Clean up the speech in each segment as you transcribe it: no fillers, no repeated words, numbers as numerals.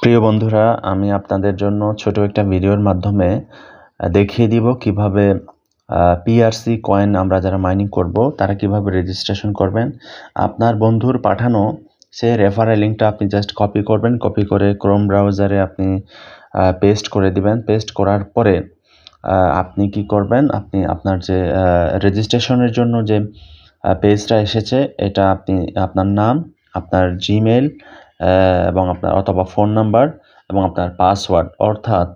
প্রিয় বন্ধুরা, আমি আপনাদের জন্য ছোট একটা ভিডিওর মাধ্যমে দেখিয়ে দিব কিভাবে পিআরসি কয়েন আমরা যারা মাইনিং করব তারা কিভাবে রেজিস্ট্রেশন করবেন। আপনার বন্ধুর পাঠানো সে রেফারেল লিঙ্কটা আপনি জাস্ট কপি করবেন, কপি করে ক্রোম ব্রাউজারে আপনি পেস্ট করে দিবেন। পেস্ট করার পরে আপনি কি করবেন, আপনি আপনার যে রেজিস্ট্রেশনের জন্য যে পেজটা এসেছে এটা আপনি আপনার নাম, আপনার জিমেল এবং আপনার অথবা ফোন নাম্বার এবং আপনার পাসওয়ার্ড, অর্থাৎ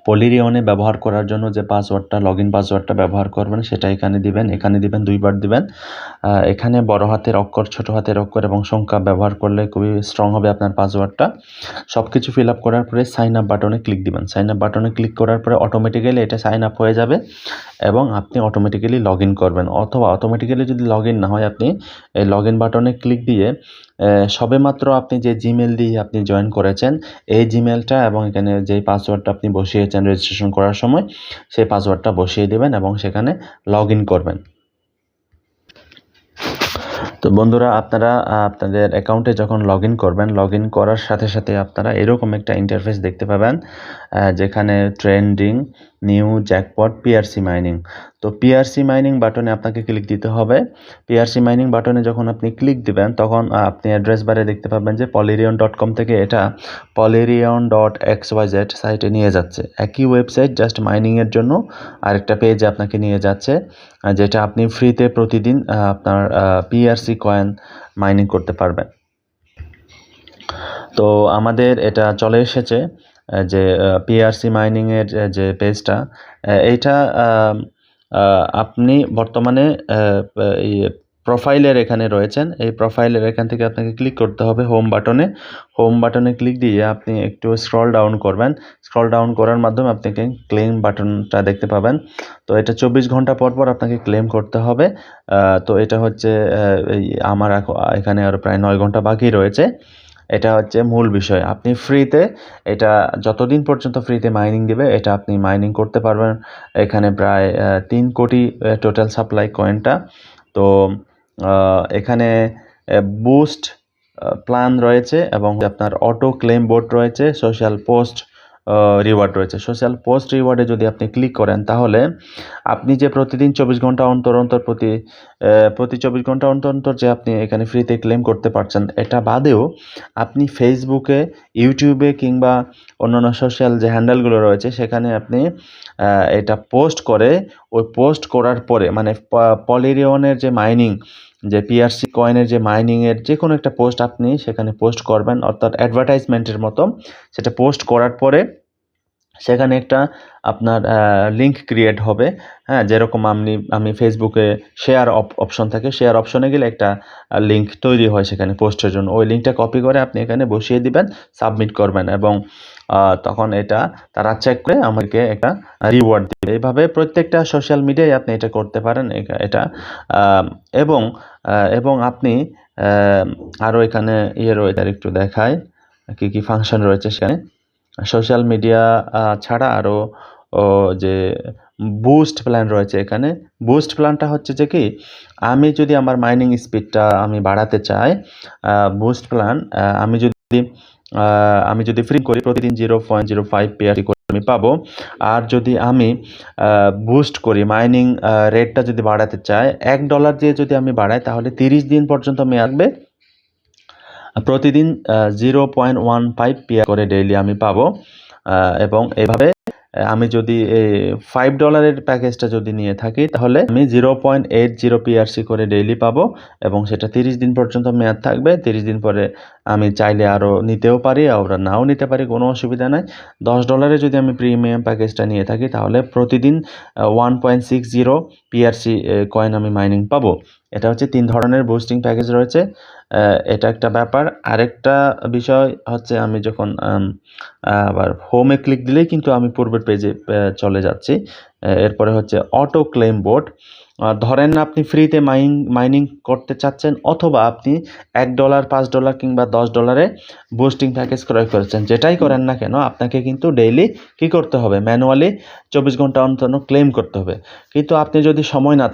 পলিরিয়নে ব্যবহার করার জন্য যে পাসওয়ার্ডটা, লগইন পাসওয়ার্ডটা ব্যবহার করবেন সেটা এখানে দিবেন। এখানে দিবেন, দুইবার দিবেন। এখানে বড় হাতের অক্ষর, ছোট হাতের অক্ষর এবং সংখ্যা ব্যবহার করলে খুবই স্ট্রং হবে আপনার পাসওয়ার্ডটা। সব কিছু ফিল আপ করার পরে সাইন আপ বাটনে ক্লিক দিবেন। সাইন আপ বাটনে ক্লিক করার পরে অটোমেটিক্যালি এটা সাইন আপ হয়ে যাবে এবং আপনি অটোমেটিক্যালি লগ ইন করবেন। অথবা অটোমেটিক্যালি যদি লগ ইন না হয়, আপনি এই লগ ইন বাটনে ক্লিক দিয়ে সবেমাত্র আপনি যে জিমেল দিয়ে আপনি জয়েন করেছেন এই জিমেলটা এবং এখানে যেই পাসওয়ার্ডটা আপনি বসিয়েছেন রেজিস্ট্রেশন করার সময় সেই পাসওয়ার্ডটা বসিয়ে দেবেন এবং সেখানে লগ ইন করবেন। তো বন্ধুরা, আপনারা আপনাদের অ্যাকাউন্টে যখন লগ ইন করবেন, লগ ইন করার সাথে সাথে আপনারা এরকম একটা ইন্টারফেস দেখতে পাবেন যেখানে trending, new, jackpot, PRC mining. তো পিআরসি মাইনিং বাটনে আপনাকে ক্লিক দিতে হবে। পিআরসি মাইনিং বাটনে যখন আপনি ক্লিক দিবেন তখন আপনি অ্যাড্রেস বারে দেখতে পাবেন যে polarion.com থেকে এটা polarion.xyz সাইটে নিয়ে যাচ্ছে। একই ওয়েবসাইট, জাস্ট মাইনিংয়ের জন্য আরেকটা পেজে আপনাকে নিয়ে যাচ্ছে, যেটা আপনি ফ্রিতে প্রতিদিন আপনার পিআরসি কয়েন মাইনিং করতে পারবেন। তো আমাদের এটা চলে এসেছে যে পিআরসি মাইনিংয়ের যে পেজটা, এইটা আপনি বর্তমানে প্রোফাইলের এখানে রয়েছেন। এই প্রোফাইলের এখান থেকে আপনাকে ক্লিক করতে হবে হোম বাটনে। হোম বাটনে ক্লিক দিয়ে আপনি একটু স্ক্রল ডাউন করবেন। স্ক্রল ডাউন করার মাধ্যমে আপনি ক্লেম বাটনটা দেখতে পাবেন। তো এটা 24 ঘন্টা পর পর আপনাকে ক্লেম করতে হবে। তো এটা হচ্ছে আমার এখানে আরও প্রায় 9 ঘন্টা বাকি রয়েছে। এটা হচ্ছে মূল বিষয়। আপনি ফ্রিতে এটা যতদিন পর্যন্ত ফ্রিতে মাইনিং দিবে এটা আপনি মাইনিং করতে পারবেন। এখানে প্রায় 3 কোটি টোটাল সাপ্লাই কয়েনটা। তো এখানে বুস্ট প্ল্যান রয়েছে এবং আপনার অটো ক্লেম বোর্ড রয়েছে, সোশ্যাল পোস্ট রিওয়ার্ড রয়েছে। সোশ্যাল পোস্ট রিওয়ার্ডে যদি আপনি ক্লিক করেন তাহলে আপনি যে প্রতিদিন 24 ঘন্টা অন্তর অন্তর প্রতি 24 ঘন্টা অন্তর অন্তর যে আপনি এখানে ফ্রিতে ক্লেম করতে পারছেন, এটা বাদেও আপনি ফেসবুকে, ইউটিউবে কিংবা অন্যান্য সোশ্যাল যে হ্যান্ডেলগুলো রয়েছে সেখানে আপনি এটা পোস্ট করে, ওই পোস্ট করার পরে মানে পলিরিয়নের যে মাইনিং, যে পিআরসি কয়েনের যে মাইনিংয়ের যে কোনো একটা পোস্ট আপনি সেখানে পোস্ট করবেন, অর্থাৎ অ্যাডভার্টাইজমেন্টের মতো। সেটা পোস্ট করার পরে সেখানে একটা আপনার লিঙ্ক ক্রিয়েট হবে। হ্যাঁ, যেরকম আমি ফেসবুকে শেয়ার অপশন থাকে, শেয়ার অপশনে গেলে একটা লিঙ্ক তৈরি হয় সেখানে পোস্টের জন্য। ওই লিঙ্কটা কপি করে আপনি এখানে বসিয়ে দিবেন, সাবমিট করবেন এবং তখন এটা তারা চেক করে আমাকে একটা রিওয়ার্ড দিবে। এইভাবে প্রত্যেকটা সোশ্যাল মিডিয়ায় আপনি এটা করতে পারেন। এটা এবং আপনি আরও এখানে রয়েছে, আর একটু দেখায় কী কী ফাংশন রয়েছে সেখানে। সোশ্যাল মিডিয়া ছাড়া আরও যে বুস্ট প্ল্যান রয়েছে এখানে। বুস্ট প্ল্যানটা হচ্ছে যে কি, আমি যদি আমার মাইনিং স্পিডটা আমি বাড়াতে চাই, বুস্ট প্ল্যান আমি যদি ফ্রি করি প্রতিদিন 0.05 পেয়ারি করে আমি পাবো। আর যদি আমি বুস্ট করি, মাইনিং রেটটা যদি বাড়াতে চাই, $1 দিয়ে যদি আমি বাড়াই তাহলে 30 দিন পর্যন্ত মেয়াদ থাকবে। প্রতিদিন 0.15 পেয়ার করে ডেইলি আমি পাবো। এবং এভাবে আমি যদি $5 প্যাকেজটা যদি নিয়ে থাকি তাহলে আমি 0.80 পিআরসি করে ডেইলি পাবো এবং সেটা 30 দিন পর্যন্ত মেয়াদ থাকবে। 30 দিন পরে আমি চাইলে আরও নিতেও পারি, আবার নাও নিতে পারি, কোনো অসুবিধা নাই। $10 যদি আমি প্রিমিয়াম প্যাকেজটা নিয়ে থাকি তাহলে প্রতিদিন 1.60 পিআরসি কয়েন আমি মাইনিং পাবো। এটা হচ্ছে 3 ধরনের বুস্টিং প্যাকেজ রয়েছে। এটা একটা ব্যাপার। আরেকটা বিষয় হচ্ছে, আমি যখন আবার হোমে ক্লিক দিলেই কিন্তু আমি পূর্বের পেজে চলে যাচ্ছি। এরপরে হচ্ছে অটো ক্লেম বোর্ড। ধরেন আপনি ফ্রিতে মাইনিং করতে চাচ্ছেন, অথবা আপনি $1, $5 কিংবা $10 বুস্টিং প্যাকেজ ক্রয় করেছেন, যেটাই করেন না কেন আপনাকে কিন্তু ডেইলি কী করতে হবে, ম্যানুয়ালি 24 ঘন্টা অন্তর ক্লেম করতে হবে। কিন্তু আপনার যদি সময় না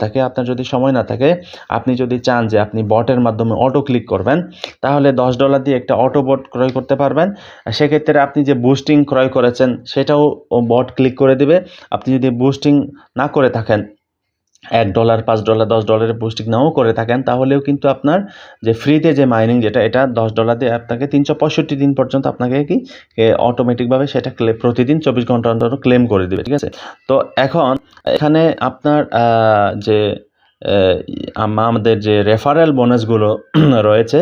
থাকে, আপনি যদি চান যে আপনি বটের মাধ্যমে অটো ক্লিক করবেন, তাহলে $10 দিয়ে একটা অটো বট ক্রয় করতে পারবেন। সেক্ষেত্রে আপনি যে বুস্টিং ক্রয় করেছেন সেটাও বট ক্লিক করে দিবে। আপনি যদি বুস্টিং না করে থাকেন, $1, $5, $10 বুস্টিং নাও করে থাকেন, তাহলেও কিন্তু আপনার যে ফ্রিতে যে মাইনিং এটা $10 দিয়ে আপনাকে 365 দিন পর্যন্ত আপনাকে অটোমেটিকভাবে সেটা প্রতিদিন 24 ঘন্টা অন্তর ক্লেম করে দিবে, ঠিক আছে। তো এখন এখানে আপনার যে আমাদের যে রেফারেল বোনাসগুলো রয়েছে,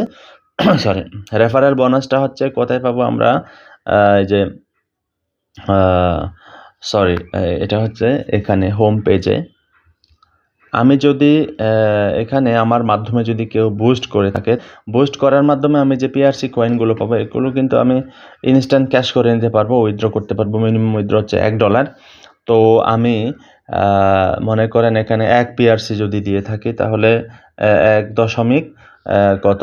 সরি, রেফারেল বোনাসটা হচ্ছে কোথায় পাবো আমরা, যে সরি, এটা হচ্ছে এখানে হোম পেজে। আমি যদি এখানে আমার মাধ্যমে যদি কেউ বুস্ট করে থাকে, বুস্ট করার মাধ্যমে আমি যে PRC কয়েনগুলো পাবো, এগুলো কিন্তু আমি ইনস্ট্যান্ট ক্যাশ করে নিতে পারবো, উইথড্র করতে পারবো। মিনিমাম উইথড্র হচ্ছে $1। তো আমি মনে করেন এখানে 1 PRC যদি দিয়ে থাকি, তাহলে 1 কত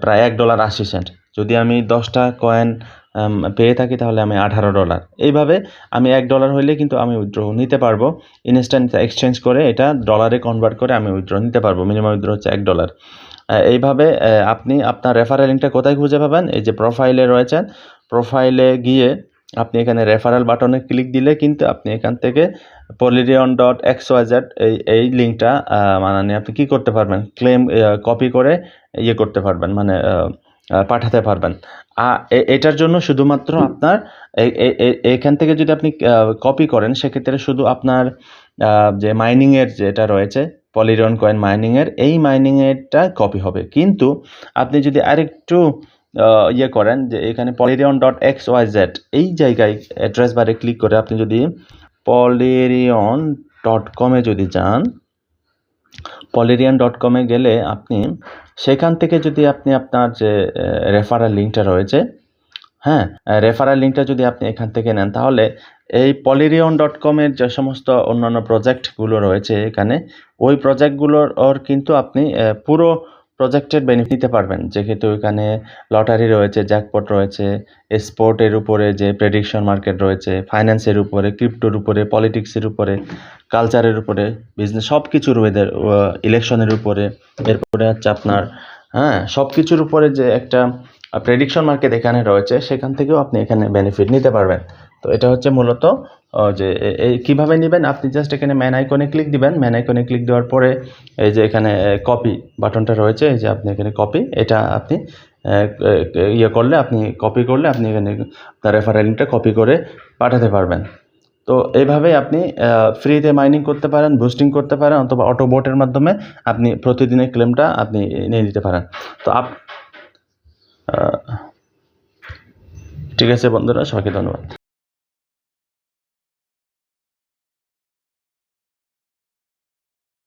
প্রায় $1.80। যদি আমি 10টা কয়েন পেয়ে থাকি, তাহলে আমি $18। এইভাবে আমি $1 হইলে কিন্তু আমি উইথড্র নিতে পারবো, ইনস্ট্যান্ট এক্সচেঞ্জ করে এটা ডলারে কনভার্ট করে আমি উইথড্র নিতে পারবো। মিনিমাম উইথড্র হচ্ছে $1। এইভাবে আপনি আপনার রেফারেল লিঙ্কটা কোথায় খুঁজে পাবেন? এই যে প্রোফাইলে রয়েছেন, প্রোফাইলে গিয়ে আপনি এখানে রেফারেল বাটনে ক্লিক দিলে কিন্তু আপনি এখান থেকে polyrion.xyz এই লিঙ্কটা মানে আপনি কী করতে পারবেন, ক্লেম কপি করে করতে পারবেন, মানে পাঠাতে পারবেন। এটার জন্য শুধুমাত্র আপনার এখান থেকে যদি আপনি কপি করেন, সেক্ষেত্রে শুধু আপনার যে মাইনিংয়ের যেটা রয়েছে, পলিরন কয়েন মাইনিংয়ের, এই মাইনিংয়েরটা কপি হবে। কিন্তু আপনি যদি আরেকটু করেন, যে এখানে polyrion.xyz এই জায়গায় অ্যাড্রেস বারে ক্লিক করে আপনি যদি polyrion.com-এ যদি যান, polyrion.com-এ গেলে আপনি সেখান থেকে যদি আপনি আপনার যে রেফারেল লিঙ্কটা রয়েছে, হ্যাঁ, রেফারেল লিঙ্কটা যদি আপনি এখান থেকে নেন, তাহলে এই polyrion.com-এর যে সমস্ত অন্যান্য প্রজেক্টগুলো রয়েছে এখানে, ওই প্রজেক্টগুলোর কিন্তু আপনি পুরো প্রজেক্টের বেনিফিট নিতে পারবেন। যেহেতু এখানে লটারি রয়েছে, জ্যাকপট রয়েছে, স্পোর্টের উপরে যে প্রেডিকশন মার্কেট রয়েছে, ফাইন্যান্সের উপরে, ক্রিপ্টোর উপরে, পলিটিক্সের উপরে, কালচারের উপরে, বিজনেস, সব কিছুর ওয়েদার, ইলেকশনের উপরে, এরপরে হচ্ছে আপনার সব কিছুর উপরে যে একটা প্রেডিকশন মার্কেট এখানে রয়েছে, সেখান থেকেও আপনি এখানে বেনিফিট নিতে পারবেন। তো এটা হচ্ছে মূলত যে এই কীভাবে নেবেন, আপনি জাস্ট এখানে ম্যান আইকনে ক্লিক দিবেন। ম্যান আইকনে ক্লিক দেওয়ার পরে এই যে এখানে কপি বাটনটা রয়েছে, এই যে আপনি এখানে কপি, এটা আপনি করলে, আপনি কপি করলে আপনি এখানে আপনার রেফারেল লিঙ্কটা কপি করে পাঠাতে পারবেন। তো এইভাবে আপনি ফ্রিতে মাইনিং করতে পারেন, বুস্টিং করতে পারেন, অথবা অটো বোটের মাধ্যমে আপনি প্রতিদিনের ক্লেমটা আপনি নিয়ে নিতে পারেন। তো ঠিক আছে বন্ধুরা, সবাইকে ধন্যবাদ।